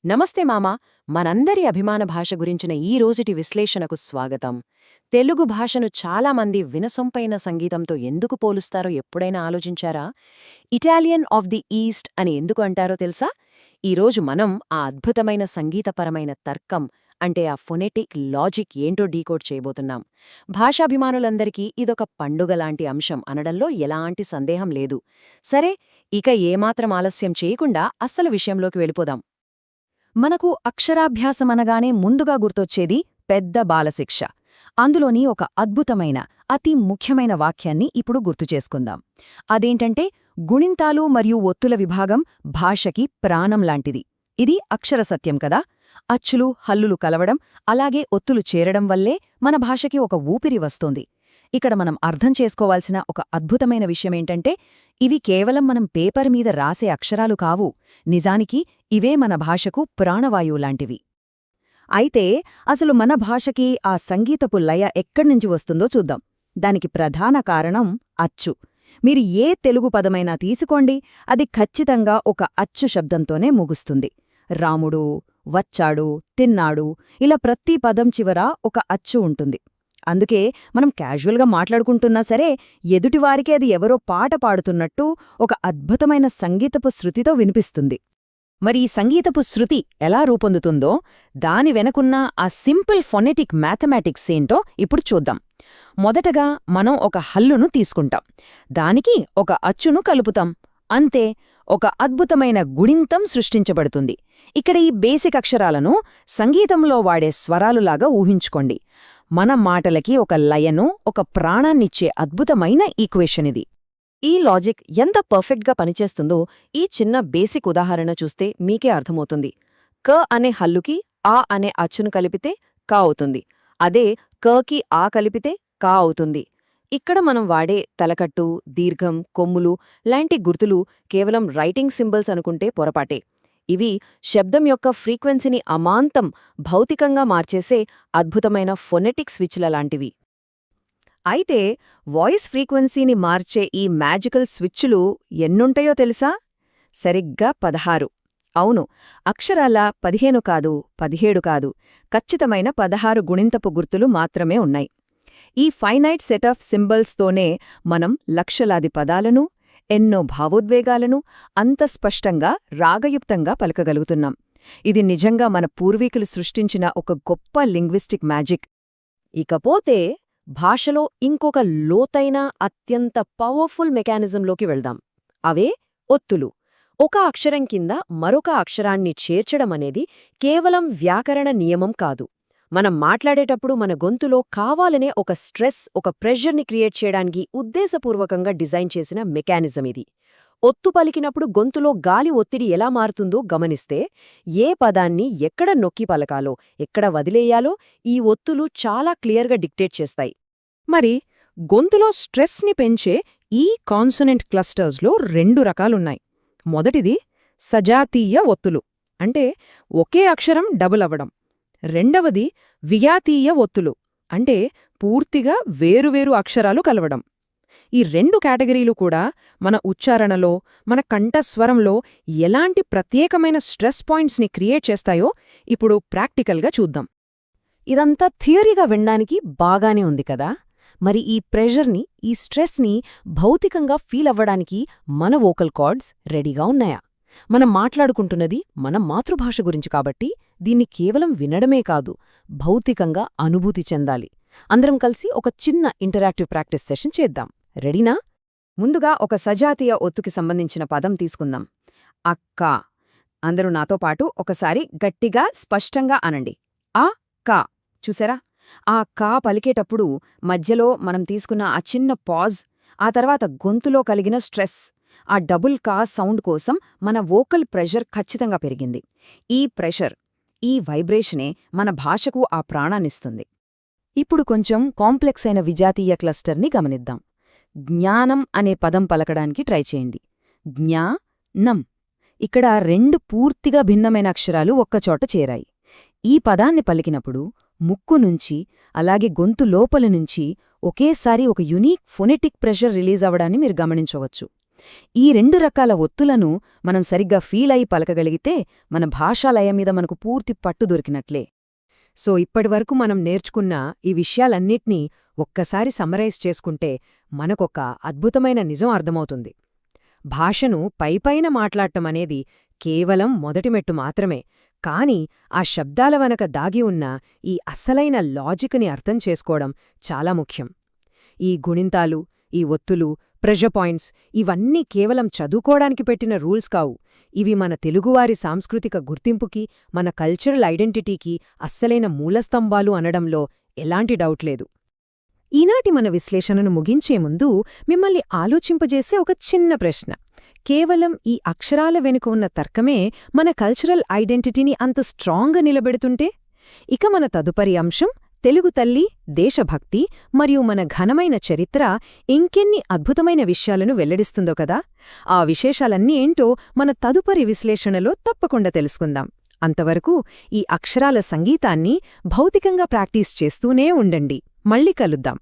నమస్తే మామా. మనందరి అభిమాన భాష గురించిన ఈ రోజుటి విశ్లేషణకు స్వాగతం. తెలుగు భాషను చాలామంది వినసొంపైన సంగీతంతో ఎందుకు పోలుస్తారో ఎప్పుడైనా ఆలోచించారా? ఇటాలియన్ ఆఫ్ ది ఈస్ట్ అని ఎందుకు అంటారో తెలుసా? ఈరోజు మనం ఆ అద్భుతమైన సంగీతపరమైన తర్కం అంటే ఆ ఫొనెటిక్ లాజిక్ ఏంటో డీకోడ్ చేయబోతున్నాం. భాషాభిమానులందరికీ ఇదొక పండుగలాంటి అంశం అనడంలో ఎలాంటి సందేహం లేదు. సరే, ఇక ఏమాత్రం ఆలస్యం చేయకుండా అస్సలు విషయంలోకి వెళ్ళిపోదాం. మనకు అక్షరాభ్యాసమనగానే ముందుగా గుర్తొచ్చేది పెద్ద బాలశిక్ష. అందులోని ఒక అద్భుతమైన అతి ముఖ్యమైన వాక్యాన్ని ఇప్పుడు గుర్తుచేసుకుందాం. అదేంటంటే, గుణింతాలు మరియు ఒత్తుల విభాగం భాషకి ప్రాణం లాంటిది. ఇది అక్షరసత్యం కదా. అచ్చులు హల్లులు కలవడం అలాగే ఒత్తులు చేరడం వల్లే మన భాషకి ఒక ఊపిరి వస్తోంది. ఇక్కడ మనం అర్థం చేసుకోవాల్సిన ఒక అద్భుతమైన విషయమేంటంటే, ఇవి కేవలం మనం పేపర్ మీద రాసే అక్షరాలు కావు, నిజానికి ఇవే మన భాషకు ప్రాణవాయువులాంటివి. అయితే అసలు మన భాషకి ఆ సంగీతపు లయ ఎక్కడ్నుంచి వస్తుందో చూద్దాం. దానికి ప్రధాన కారణం అచ్చు. మీరు ఏ తెలుగు పదమైనా తీసుకోండి, అది ఖచ్చితంగా ఒక అచ్చు శబ్దంతోనే ముగుస్తుంది. రాముడు, వచ్చాడు, తిన్నాడు, ఇలా ప్రతి పదం చివర ఒక అచ్చు ఉంటుంది. అందుకే మనం క్యాజువల్గా మాట్లాడుకుంటున్నా సరే, ఎదుటివారికి అది ఎవరో పాట పాడుతున్నట్టు ఒక అద్భుతమైన సంగీతపు శృతితో వినిపిస్తుంది. మరి ఈ సంగీతపు శృతి ఎలా రూపొందుతుందో, దాని వెనకున్న ఆ సింపుల్ ఫొనెటిక్ మ్యాథమెటిక్స్ ఏంటో ఇప్పుడు చూద్దాం. మొదటగా మనం ఒక హల్లును తీసుకుంటాం, దానికి ఒక అచ్చును కలుపుతాం, అంతే, ఒక అద్భుతమైన గుణింతం సృష్టించబడుతుంది. ఇక్కడ ఈ బేసిక్ అక్షరాలను సంగీతంలో వాడే స్వరాలులాగా ఊహించుకోండి. మన మాటలకి ఒక లయను, ఒక ప్రాణాన్నిచ్చే అద్భుతమైన ఈక్వేషన్ ఇది. ఈ లాజిక్ ఎంత పర్ఫెక్ట్గా పనిచేస్తుందో ఈ చిన్న బేసిక్ ఉదాహరణ చూస్తే మీకే అర్థమవుతుంది. క అనే హల్లుకి ఆ అనే అచ్చును కలిపితే కా అవుతుంది. అదే కకి ఆ కలిపితే కా అవుతుంది. ఇక్కడ మనం వాడే తలకట్టు, దీర్ఘం, కొమ్ములు లాంటి గుర్తులు కేవలం రైటింగ్ సింబల్స్ అనుకుంటే పొరపాటే. ఇవి శబ్దం యొక్క ఫ్రీక్వెన్సీని అమాంతం భౌతికంగా మార్చేసే అద్భుతమైన ఫొనెటిక్ స్విచ్ల లాంటివి. అయితే వాయిస్ ఫ్రీక్వెన్సీని మార్చే ఈ మ్యాజికల్ స్విచ్చులు ఎన్నుంటాయో తెలుసా? సరిగ్గా 16. అవును, అక్షరాల 15 కాదు, 17 కాదు, ఖచ్చితమైన 16 గుణింతపు గుర్తులు మాత్రమే ఉన్నాయి. ఈ ఫైనైట్ సెట్ ఆఫ్ సింబల్స్తోనే మనం లక్షలాది పదాలను, ఎన్నో భావోద్వేగాలను అంత స్పష్టంగా, రాగయుక్తంగా పలకగలుగుతున్నాం. ఇది నిజంగా మన పూర్వీకులు సృష్టించిన ఒక గొప్ప లింగ్విస్టిక్ మ్యాజిక్. ఇకపోతే భాషలో ఇంకొక లోతైన, అత్యంత పవర్ఫుల్ మెకానిజంలోకి వెళ్దాం. అవే ఒత్తులు. ఒక అక్షరం కింద మరొక అక్షరాన్ని చేర్చడమనేది కేవలం వ్యాకరణ నియమం కాదు. మనం మాట్లాడేటప్పుడు మన గొంతులో కావాలనే ఒక స్ట్రెస్, ఒక ప్రెషర్ని క్రియేట్ చేయడానికి ఉద్దేశపూర్వకంగా డిజైన్ చేసిన మెకానిజం ఇది. ఒత్తు పలికినప్పుడు గొంతులో గాలి ఒత్తిడి ఎలా మారుతుందో గమనిస్తే, ఏ పదాన్ని ఎక్కడ నొక్కి పలకాలో, ఎక్కడ వదిలేయాలో ఈ ఒత్తులు చాలా క్లియర్గా డిక్టేట్ చేస్తాయి. మరి గొంతులో స్ట్రెస్ని పెంచే ఈ కాన్సొనెంట్ క్లస్టర్స్లో 2 రకాలున్నాయి. మొదటిది సజాతీయ ఒత్తులు, అంటే ఒకే అక్షరం డబుల్ అవ్వడం. రెండవది వియాతీయ ఒత్తులు, అంటే పూర్తిగా వేరువేరు అక్షరాలు కలవడం. ఈ 2 కేటగిరీలు కూడా మన ఉచ్చారణలో, మన కంఠస్వరంలో ఎలాంటి ప్రత్యేకమైన స్ట్రెస్ పాయింట్స్ని క్రియేట్ చేస్తాయో ఇప్పుడు ప్రాక్టికల్గా చూద్దాం. ఇదంతా థియరీగా వినడానికి బాగానే ఉంది కదా. మరి ఈ ప్రెషర్ని, ఈ స్ట్రెస్ని భౌతికంగా ఫీల్ అవ్వడానికి మన వోకల్ కార్డ్స్ రెడీగా ఉన్నాయా? మనం మాట్లాడుకుంటున్నది మన మాతృభాష గురించి కాబట్టి దీన్ని కేవలం వినడమే కాదు, భౌతికంగా అనుభూతి చెందాలి. అందరం కలిసి ఒక చిన్న ఇంటరాక్టివ్ ప్రాక్టీస్ సెషన్ చేద్దాం. రెడీనా? ముందుగా ఒక సజాతీయ ఒత్తుకి సంబంధించిన పదం తీసుకుందాం. అక్క. అందరూ నాతో పాటు ఒకసారి గట్టిగా, స్పష్టంగా అనండి. ఆ కా. చూసారా? ఆ కా పలికేటప్పుడు మధ్యలో మనం తీసుకున్న ఆ చిన్న పాజ్, ఆ తర్వాత గొంతులో కలిగిన స్ట్రెస్, ఆ డబుల్ కా సౌండ్ కోసం మన వోకల్ ప్రెషర్ ఖచ్చితంగా పెరిగింది. ఈ ప్రెషర్, ఈ వైబ్రేషనే మన భాషకు ఆ ప్రాణాన్నిస్తుంది. ఇప్పుడు కొంచెం కాంప్లెక్స్ అయిన విజాతీయ క్లస్టర్ని గమనిద్దాం. జ్ఞానం అనే పదం పలకడానికి ట్రై చేయండి. జ్ఞా నం. ఇక్కడ 2 పూర్తిగా భిన్నమైన అక్షరాలు ఒక్కచోట చేరాయి. ఈ పదాన్ని పలికినప్పుడు ముక్కు నుంచి, అలాగే గొంతు లోపలి నుంచి ఒకేసారి ఒక యునీక్ ఫొనెటిక్ ప్రెషర్ రిలీజ్ అవ్వడాన్ని మీరు గమనించవచ్చు. ఈ రెండు రకాల ఒత్తులను మనం సరిగ్గా ఫీల్ అయి పలకగలిగితే మన భాషాలయ మీద మనకు పూర్తి పట్టు దొరికినట్లే. సో ఇప్పటివరకు మనం నేర్చుకున్న ఈ విషయాలన్నిట్నీ ఒక్కసారి సమ్మరైజ్ చేసుకుంటే మనకొక అద్భుతమైన నిజం అర్థమవుతుంది. భాషను పైపైన మాట్లాడటమనేది కేవలం మొదటి మెట్టు మాత్రమే, కాని ఆ శబ్దాల వెనక దాగి ఉన్న ఈ అస్సలైన లాజిక్ని అర్థం చేసుకోవడం చాలా ముఖ్యం. ఈ గుణింతాలు, ఈ ఒత్తులు, ప్రెజర్ పాయింట్స్ ఇవన్నీ కేవలం చదువుకోవడానికి పెట్టిన రూల్స్ కావు. ఇవి మన తెలుగువారి సాంస్కృతిక గుర్తింపుకి, మన కల్చరల్ ఐడెంటిటీకి అస్సలైన మూలస్తంభాలు అనడంలో ఎలాంటి డౌట్ లేదు. ఈనాటి మన విశ్లేషణను ముగించే ముందు మిమ్మల్ని ఆలోచింపజేసే ఒక చిన్న ప్రశ్న. కేవలం ఈ అక్షరాల వెనుక ఉన్న తర్కమే మన కల్చరల్ ఐడెంటిటీని అంత స్ట్రాంగ్గా నిలబెడుతుంటే, ఇక మన తదుపరి అంశం తెలుగు తల్లి, దేశభక్తి మరియు మన ఘనమైన చరిత్ర ఇంకెన్ని అద్భుతమైన విషయాలను వెల్లడిస్తుందో కదా. ఆ విశేషాలన్నీ ఏంటో మన తదుపరి విశ్లేషణలో తప్పకుండా తెలుసుకుందాం. అంతవరకు ఈ అక్షరాల సంగీతాన్ని భౌతికంగా ప్రాక్టీస్ చేస్తూనే ఉండండి. మళ్ళీ కలుద్దాం.